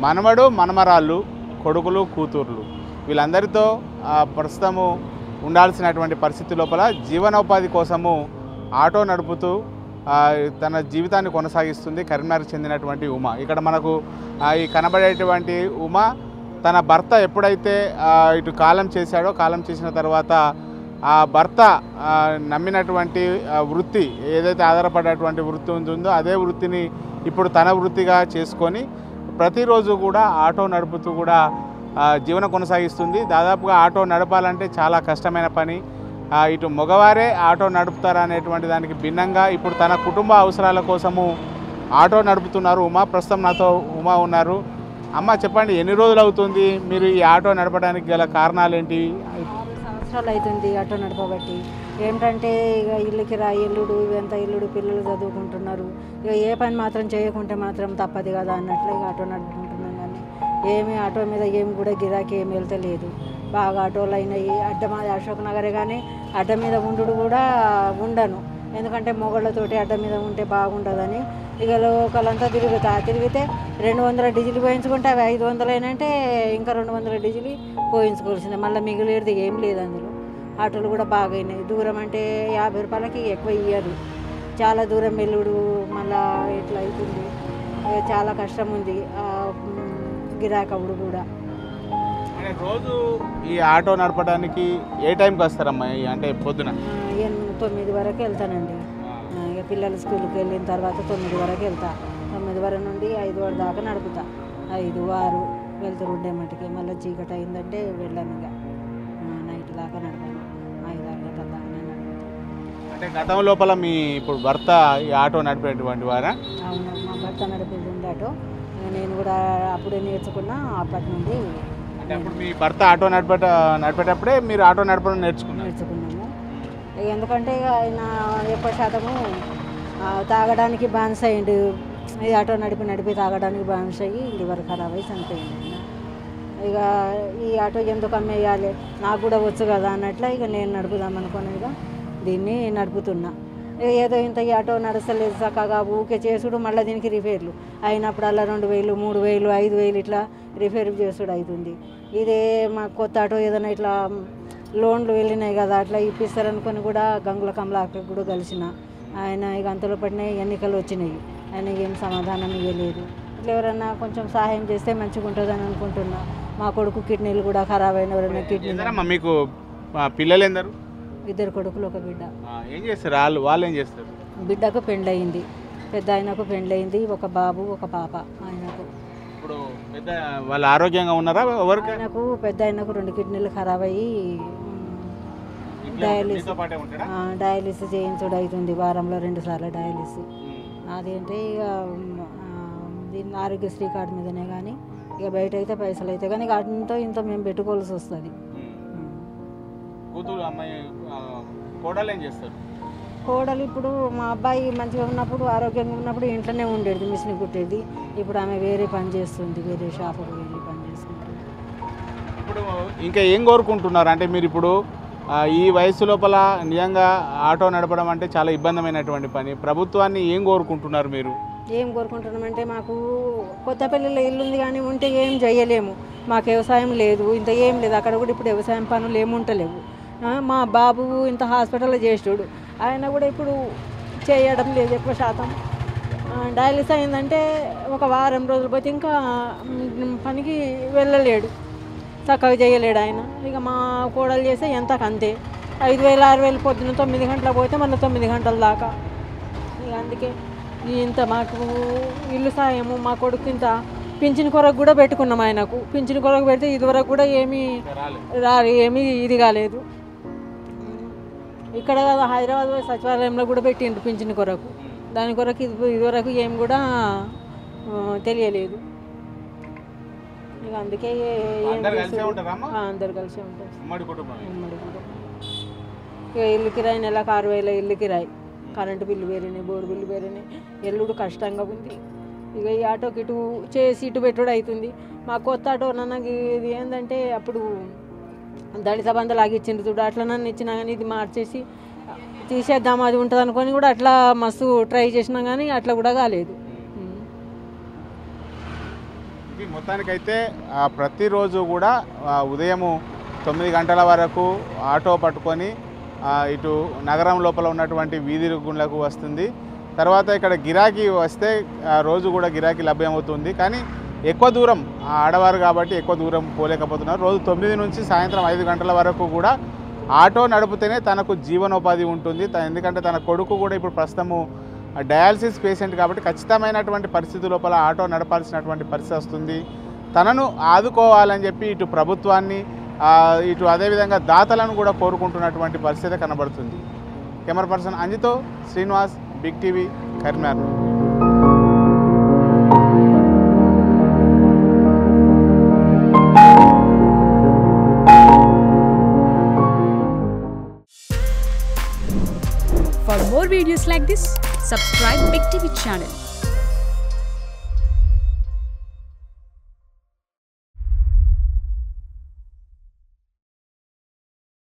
మనవడు మనమరాళ్ళు కొడుకులు కూతుర్లు వీళ్ళందరితో ప్రస్తుతము ఉండాల్సినటువంటి పరిస్థితి లోపల జీవనోపాధి కోసము ఆటో నడుపుతూ తన జీవితాన్ని కొనసాగిస్తుంది కరీంనగర్కి చెందినటువంటి ఉమ. ఇక్కడ మనకు ఈ కనబడేటువంటి ఉమ తన భర్త ఎప్పుడైతే ఇటు కాలం చేశాడో కాలం చేసిన తర్వాత ఆ భర్త నమ్మినటువంటి వృత్తి ఏదైతే ఆధారపడేటువంటి వృత్తి ఉంటుందో అదే వృత్తిని ఇప్పుడు తన వృత్తిగా చేసుకొని ప్రతిరోజు కూడా ఆటో నడుపుతూ కూడా జీవనం కొనసాగిస్తుంది. దాదాపుగా ఆటో నడపాలంటే చాలా కష్టమైన పని. ఇటు మగవారే ఆటో నడుపుతారనేటువంటి దానికి భిన్నంగా ఇప్పుడు తన కుటుంబ అవసరాల కోసము ఆటో నడుపుతున్నారు ఉమ. ప్రస్తుతం నాతో ఉమ ఉన్నారు. అమ్మ చెప్పండి, ఎన్ని రోజులు అవుతుంది మీరు ఈ ఆటో నడపడానికి గల కారణాలు ఏంటి? 6 సంవత్సరాలు అవుతుంది ఆటో నడపబట్టి. ఏంటంటే ఇక ఇల్లుకి రా ఇల్లుడు ఇవంతా ఇల్లుడు పిల్లలు చదువుకుంటున్నారు. ఇక ఏ పని మాత్రం చేయకుంటే మాత్రం తప్పదు కదా అన్నట్లు ఇక ఆటో నడుపుకుంటున్నాం. కానీ ఏమి ఆటో మీద ఏమి కూడా గిరాకీ ఏమి వెళ్తలేదు. బాగా ఆటోలు అయినాయి. మాది అశోక్ నగరే కానీ అడ్డ మీద ఉండు కూడా ఉండను. ఎందుకంటే మొగళ్ళతోటి అడ్డ మీద ఉంటే బాగుండదని ఇక లోకలంతా తిరిగితే 200 డీజిల్ పోయించుకుంటే అవి 500 అయినంటే ఇంకా 200 డీజిల్ పోయించుకోవాల్సిందే. మళ్ళీ మిగిలేది ఏం లేదు అందులో. ఆటోలు కూడా బాగా అయినాయి. దూరం అంటే 50 రూపాయలకి ఎక్కువ ఇయ్యరు. చాలా దూరం వెల్లుడు మళ్ళా ఇట్లా అవుతుంది. చాలా కష్టం ఉంది గిరాకవుడు కూడా. రోజు ఈ ఆటో నడపడానికి ఏ టైంకి వస్తారమ్మా? అంటే పొద్దున 9 వరకు వెళ్తానండి. ఇక పిల్లలు స్కూల్కి వెళ్ళిన తర్వాత 9 వరకు వెళ్తా. 9 వరకు నుండి 5 వరకు దాకా నడుపుతా. 5, 6 వెళ్తారు ఉండే మటుకి. మళ్ళీ చీకటి అయిందంటే వెళ్ళాను. ఇక నైట్ దాకా నడపాను. 5, 6 గంటల దాకా నడుపుతాను. అంటే గతం లోపల మీ ఇప్పుడు భర్త ఈ ఆటో నడిపేటువంటి వారా? అవును, మా భర్త నడిపేది ఉంది ఆటో. నేను కూడా అప్పుడే నేర్చుకున్నా. అప్పటి నుండి అంటే అప్పుడు మీ భర్త ఆటో నడిపేటప్పుడే మీరు ఆటో నడపడం నేర్చుకున్నాము. ఎందుకంటే ఇక ఆయన ఎక్కువ శాతము తాగడానికి బానిస అయ్యిండు. ఈ ఆటో నడిపి తాగడానికి బానిస అయ్యి లివర్ ఖరాబ్ అయ్యి చనిపోయింది. ఇక ఈ ఆటో ఎందుకు అమ్మేయాలి, నాకు కూడా వచ్చు కదా అన్నట్లు ఇక నేను నడుపుదాం అనుకుని ఇక దీన్ని నడుపుతున్నా. ఏదో ఇంత ఈ ఆటో నడచలేదు చక్కగా ఊకే చేసుడు. మళ్ళీ దీనికి రిపేర్లు అయినప్పుడు అలా 2000, 3000, 5000 ఇట్లా రిపేర్ చేసుడు అవుతుంది. ఇదే మా కొత్త ఆటో ఏదైనా ఇట్లా లోన్లు వెళ్ళినాయి కదా అట్లా ఇప్పిస్తారనుకొని కూడా గంగుల కమలాకి కూడా కలిసిన ఆయన. ఇక అంతలో పడిన ఎన్నికలు వచ్చినాయి. ఆయన ఏం సమాధానం ఇవ్వలేదు. ఇట్లా ఎవరన్నా కొంచెం సహాయం చేస్తే మంచిగా ఉంటుందని అనుకుంటున్నా. మా కొడుకు కిడ్నీలు కూడా ఖరాబ్ అయిన ఎవరైనా కిడ్నీ. మీకు పిల్లలు ఎందరు? 2 కొడుకులు 1 బిడ్డ. ఏం చేస్తారు వాళ్ళు ఏం చేస్తారు? బిడ్డకు పెండ్లయింది. పెద్ద ఆయనకు పెండ్లయింది. 1 బాబు 1 పాప ఆయనకు. ఇప్పుడు పెద్ద వాళ్ళు ఆరోగ్యంగా ఉన్నారా? ఆయనకు పెద్ద ఆయనకు 2 కిడ్నీలు ఖరాబ్ అయ్యి డయాలిసిస్ చేయించుడు అవుతుంది. వారంలో 2 సార్లు డయాలిసిస్. అదేంటే ఇక దీన్ని ఆరోగ్యశ్రీ కార్డు మీదనే కానీ ఇక బయట అయితే పైసలు అయితే కానీ అంతో ఇంత మేము పెట్టుకోవాల్సి వస్తుంది. కోడలు ఇప్పుడు మా అబ్బాయి మంచిగా ఉన్నప్పుడు ఆరోగ్యంగా ఉన్నప్పుడు ఇంట్లోనే ఉండేది, మిషన్ కుట్టేది. ఇప్పుడు ఆమె వేరే పని చేస్తుంది, వేరే షాపుకు వెళ్ళి పని చేసుకుంటుంది. ఇప్పుడు ఇంకా ఏం కోరుకుంటున్నారు అంటే మీరు ఇప్పుడు ఈ వయసు లోపల నిజంగా ఆటో నడపడం అంటే చాలా ఇబ్బందిమైనటువంటి పని. ప్రభుత్వాన్ని ఏం కోరుకుంటున్నారు మీరు? ఏం కోరుకుంటున్నామంటే మాకు కొత్తపల్లిలో ఇల్లు ఉంది కానీ ఉంటే ఏం చేయలేము. మాకు వ్యవసాయం లేదు, ఇంత ఏం లేదు. అక్కడ కూడా ఇప్పుడు వ్యవసాయం పనులు ఏముంటలేవు. మా బాబు ఇంత హాస్పిటల్లో చేసాడు, ఆయన కూడా ఇప్పుడు చేయడం లేదు ఎక్కువ శాతం. డయాలిసిస్ అయిందంటే 1 వారం రోజులు పోతే ఇంకా పనికి వెళ్ళలేడు, చక్కగా చేయలేడు ఆయన. ఇక మా కోడలు చేస్తే ఎంతకంతే 5000, 6000 పొద్దున్న 9 గంటలకు పోతే మళ్ళీ 9 గంటల దాకా. ఇక అందుకే ఇంత మాకు ఇల్లు సాయము. మా కొడుకు ఇంత పింఛన్ కొరకు కూడా పెట్టుకున్నాం. ఆయనకు పింఛన్ కొరకు పెడితే ఇదివరకు కూడా ఏమీ ఇది కాలేదు. ఇక్కడ హైదరాబాద్ సచివాలయంలో కూడా పెట్టిండ్రు పింఛన్ కొరకు. దాని కొరకు ఇదివరకు ఏం కూడా తెలియలేదు. ఇక అందుకే అందరు కలిసే ఉంటారు. ఉమ్మడి కుటుంబం. ఇక ఇల్లు కిరాయి నెలకు 6000 ఇల్లు కిరాయి, కరెంటు బిల్లు వేరేనే, బోరు బిల్లు వేరేనే. ఎల్లుడు కష్టంగా ఉంది. ఇక ఈ ఆటోకి ఇటు చేసి ఇటు పెట్టుడు అవుతుంది. మా కొత్త ఆటో నాకు ఇది ఏంటంటే అప్పుడు దళిత బంధువులు ఆగిచ్చింది చూడు, అట్లా నన్ను ఇచ్చినా కానీ ఇది మార్చేసి తీసేద్దాం అది ఉంటుంది అనుకొని కూడా అట్లా మస్తు ట్రై చేసినా కానీ అట్లా కూడా కాలేదు. మొత్తానికైతే ప్రతిరోజు కూడా ఉదయము 9 గంటల వరకు ఆటో పట్టుకొని ఇటు నగరం లోపల ఉన్నటువంటి వీధి గుండ్లకు వస్తుంది. తర్వాత ఇక్కడ గిరాకీ వస్తే రోజు కూడా గిరాకీ లభ్యమవుతుంది. కానీ ఎక్కువ దూరం ఆడవారు కాబట్టి ఎక్కువ దూరం పోలేకపోతున్నారు. రోజు 9 నుంచి సాయంత్రం 5 గంటల వరకు కూడా ఆటో నడిపితేనే తనకు జీవనోపాధి ఉంటుంది. ఎందుకంటే తన కొడుకు కూడా ఇప్పుడు ప్రస్తుతము డయాలసిస్ పేషెంట్ కాబట్టి ఖచ్చితమైనటువంటి పరిస్థితి లోపల ఆటో నడపాల్సినటువంటి పరిస్థితి వస్తుంది. తనను ఆదుకోవాలని చెప్పి ఇటు ప్రభుత్వాన్ని ఇటు అదేవిధంగా దాతలను కూడా కోరుకుంటున్నటువంటి పరిస్థితి కనబడుతుంది. కెమెరా పర్సన్ అంజితో Srinivas, big TV, Karimnagar. For more videos like this, subscribe Big TV channel.